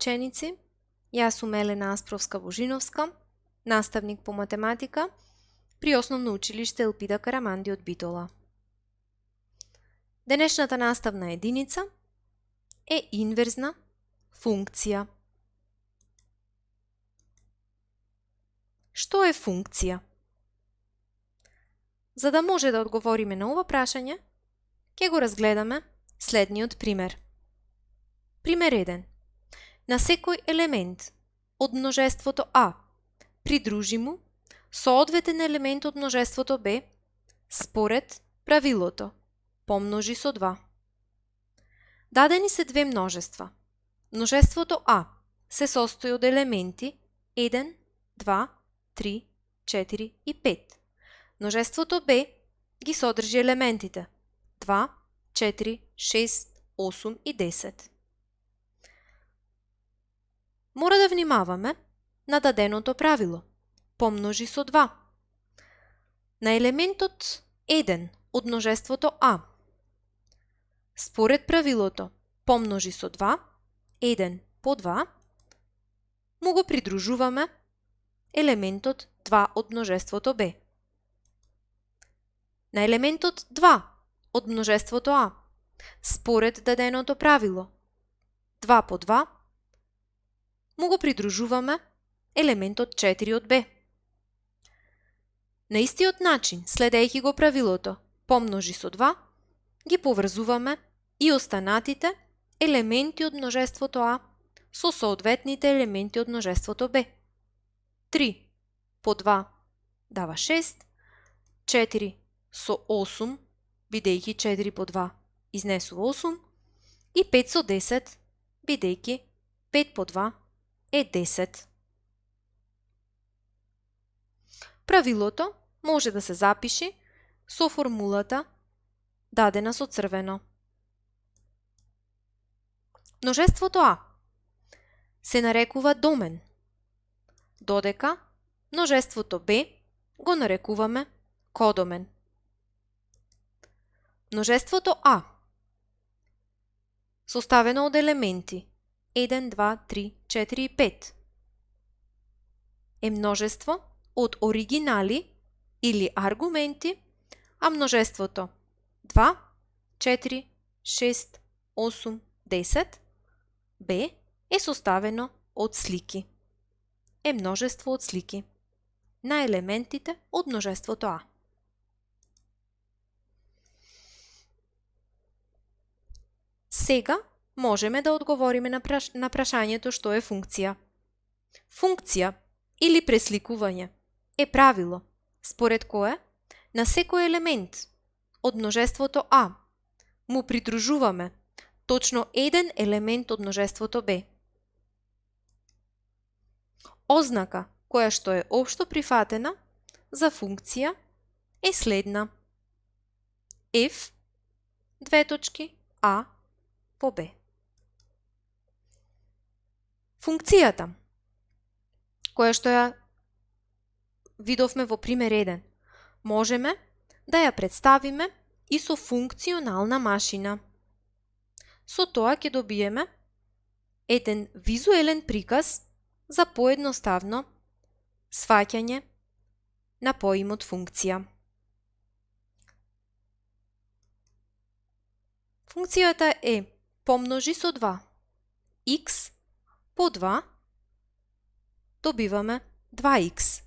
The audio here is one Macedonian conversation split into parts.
ученици, јас сум Елена Аспровска-Божиновска, наставник по математика при Основно училиште Елпида Караманди од Битола. Денешната наставна единица е инверзна функција. Што е функција? За да може да одговориме на ова прашање, ќе го разгледаме следниот пример. Пример 1. На секој елемент од множеството А придружи му соодветен елемент од множеството Б според правилото помножи со 2. Дадени се две множества. Множеството А се состои од елементи 1, 2, 3, 4 и 5. Множеството Б ги содржи елементите 2, 4, 6, 8 и 10. Мора да внимаваме на даденото правило помножи со 2. На елементот 1 од множеството А според правилото помножи со 2, 1 по 2, му го придружуваме елементот 2 од множеството Б. На елементот 2 од множеството А според даденото правило 2 по 2, му го придружуваме елементот 4 од Б. На истиот начин, следејќи го правилото помножи со 2, ги поврзуваме и останатите елементи од множеството А со соодветните елементи од множеството Б. 3 по 2 дава 6, 4 со 8, бидејќи 4 по 2 изнесува 8, и 5 со 10, бидејќи 5 по 2 е 10. Правилото може да се запише со формулата дадена со црвено. Множеството А се нарекува домен, додека множеството Б го нарекуваме кодомен. Множеството А составено од елементи 1, 2, 3, 4 и 5 е множество од оригинали или аргументи, а множеството 2, 4, 6, 8, 10 Б е составено од слики. Е множество од слики на елементите од множеството А. Сега можеме да одговориме на прашањето што е функција. Функција или пресликување е правило според кое на секој елемент од множеството А му придружуваме точно еден елемент од множеството Б. Ознака која што е општо прифатена за функција е следна: F А по Б. Функцијата која што ја видовме во пример 1, можеме да ја представиме и со функционална машина. Со тоа ќе добиеме еден визуелен приказ за поедноставно сваќање на поимот функција. Функцијата е помножи со 2. X по 2 добиваме 2x.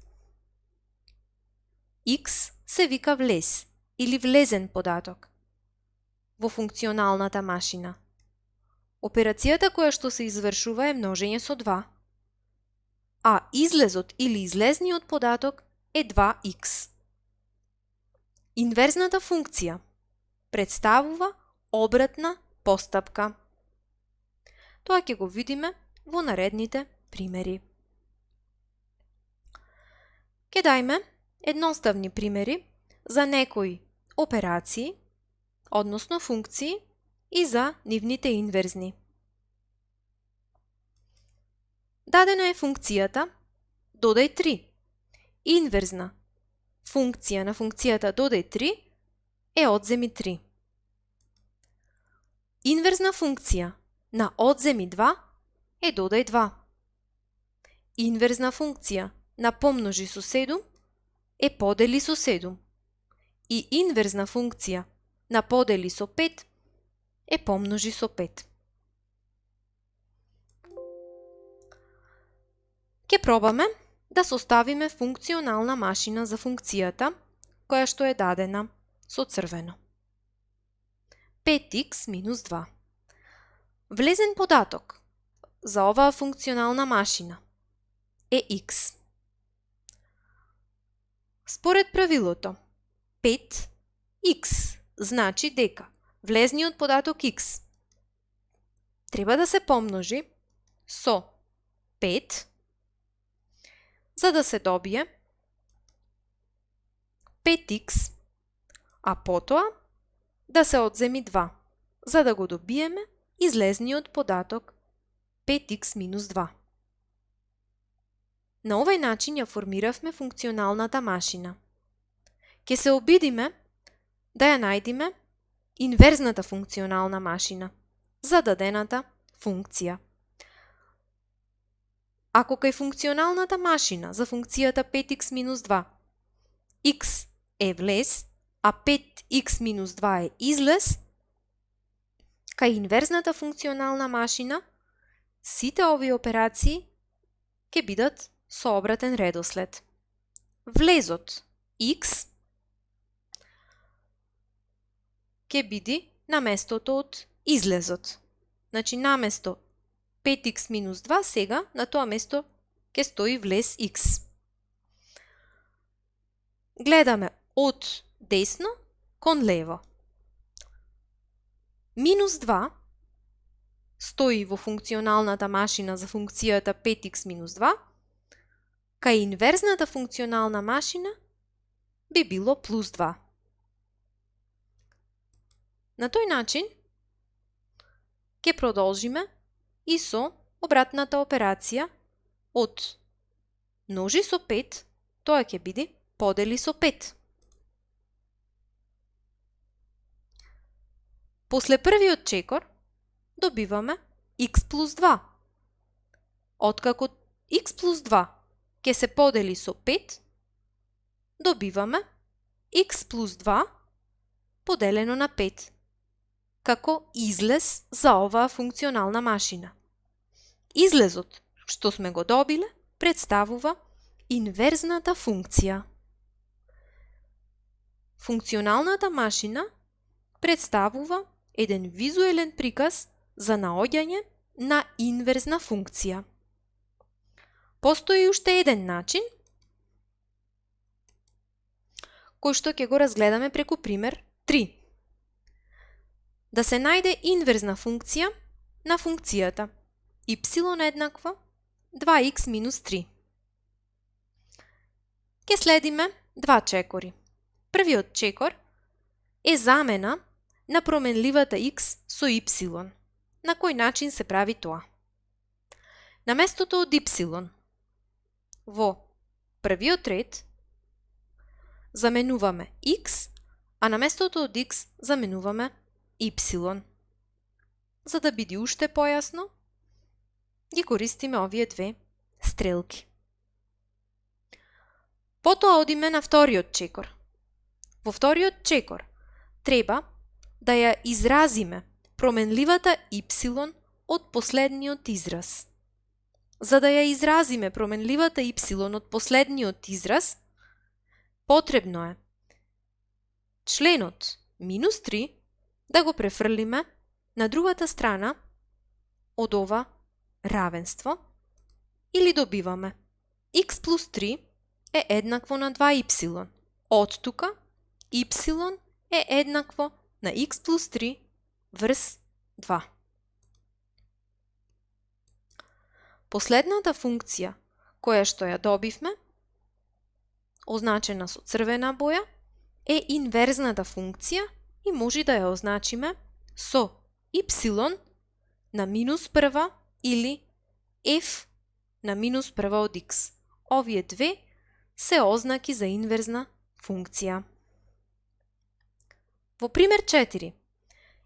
X се вика влез или влезен податок во функционалната машина. Операцијата која што се извршува е множење со 2, а излезот или излезниот податок е 2x. Инверзната функција представува обратна постапка. Тоа ќе го видиме во наредните примери. Ќе дајме едноставни примери за некои операции, односно функции, и за нивните инверзни. Дадена е функцијата додај 3. Инверзна функција на функцијата додај 3 е одземи 3. Инверзна функција на одземи 2 е додај 2. Инверзна функција на помножи со 7 е подели со 7. И инверзна функција на подели со 5 е помножи со 5. Ке пробаме да составиме функционална машина за функцијата која што е дадена со црвено. 5x минус 2. Влезен податок за оваа функционална машина е x. Според правилото 5x значи дека влезниот податок x треба да се помножи со 5 за да се добие 5x, а потоа да се одземи 2 за да го добиеме излезниот податок 5x минус 2. На овој начин ја формиравме функционалната машина. Ке се обидиме да ја најдиме инверзната функционална машина за дадената функција. Ако кај функционалната машина за функцијата 5x минус 2 x е влез, а 5x минус 2 е излез, кај инверзната функционална машина сите овие операции ќе бидат со обратен редослед. Влезот x ќе биде на местото од излезот. Значи, наместо 5x минус 2, сега на тоа место ќе стои влез x. Гледаме од десно кон лево. Минус 2 стои во функционалната машина за функцијата 5x минус 2, кај инверзната функционална машина би било плюс 2. На тој начин ќе продолжиме и со обратната операција од множи со 5, тоа ќе биде подели со 5. После првиот чекор добиваме x плюс 2. Откако x плюс 2 ќе се подели со 5, добиваме x плюс 2 поделено на 5 како излез за оваа функционална машина. Излезот што сме го добиле представува инверзната функција. Функционалната машина представува еден визуелен приказ за наоѓање на инверзна функција. Постои уште еден начин кој што ќе го разгледаме преку пример 3. Да се најде инверзна функција на функцијата y еднаква 2x минус 3. Ке следиме два чекори. Првиот чекор е замена на променливата x со y. На кој начин се прави тоа? На местото од y во првиот ред заменуваме x, а на местото од x заменуваме y. За да биде уште појасно, ги користиме овие две стрелки. Потоа одиме на вториот чекор. Во вториот чекор треба да ја изразиме променливата y од последниот израз. За да ја изразиме променливата y од последниот израз, потребно е членот минус 3 да го префрлиме на другата страна од ова равенство или добиваме x плюс 3 е еднакво на 2y. Од тука y е еднакво на x плюс 3 врз 2. Последната функција која што ја добивме, означена со црвена боја, е инверзната функција и може да ја означиме со y на минус прва или f на минус прва од x. Овие две се ознаки за инверзна функција. Во пример 4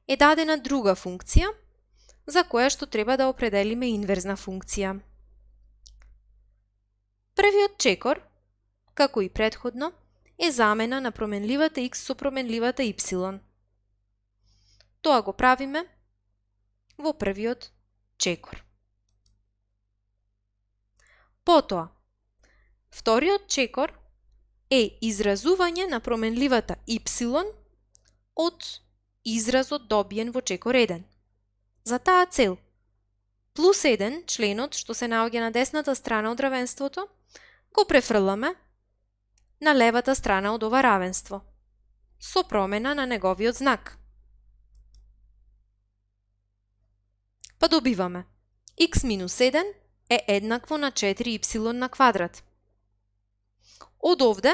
е дадена друга функција за која што треба да определиме инверзна функција. Првиот чекор, како и претходно, е замена на променливата x со променливата y. Тоа го правиме во првиот чекор. Потоа, вториот чекор е изразување на променливата y од изразот добиен во чекор 1. За таа цел, плюс 1, членот што се наоѓа на десната страна од равенството, го префрламе на левата страна од ова равенство, со промена на неговиот знак. Па добиваме x минус 1 е еднакво на 4y на квадрат. Од овде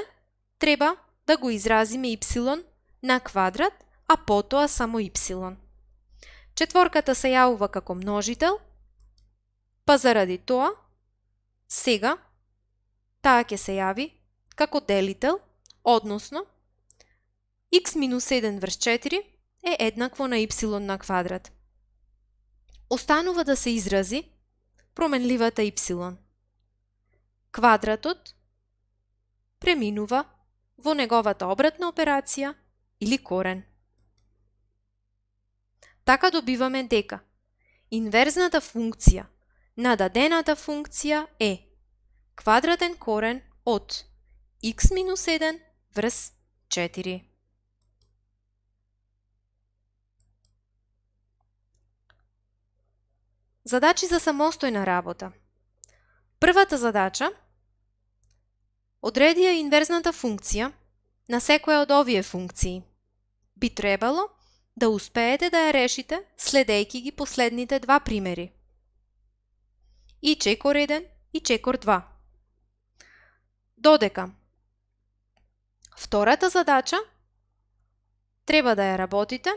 треба да го изразиме y на квадрат, а потоа само y. Четворката се јавува како множител, па заради тоа, сега таа ќе се јави како делител, односно x минус 1 врз 4 е еднакво на y на квадрат. Останува да се изрази променливата y. Квадратот преминува во неговата обратна операција или корен. Така добиваме дека инверзната функција на дадената функција е квадратен корен од x минус 1 врз 4. Задачи за самостојна работа. Првата задача: одреди ја инверзната функција на секоја од овие функции. Би требало да успеете да ја решите следејќи ги последните два примери. И чекор 1 и чекор 2. Додека втората задача треба да ја работите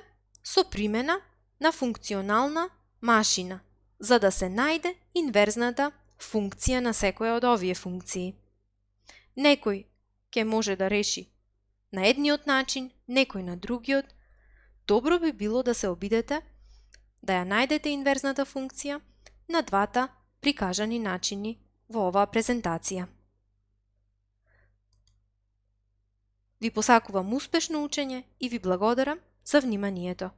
со примена на функционална машина, за да се најде инверзната функција на секоја од овие функции. Некој ќе може да реши на едниот начин, некој на другиот. Добро би било да се обидете да ја најдете инверзната функција на двата прикажани начини во оваа презентација. Ви посакувам успешно учење и ви благодарам за вниманието.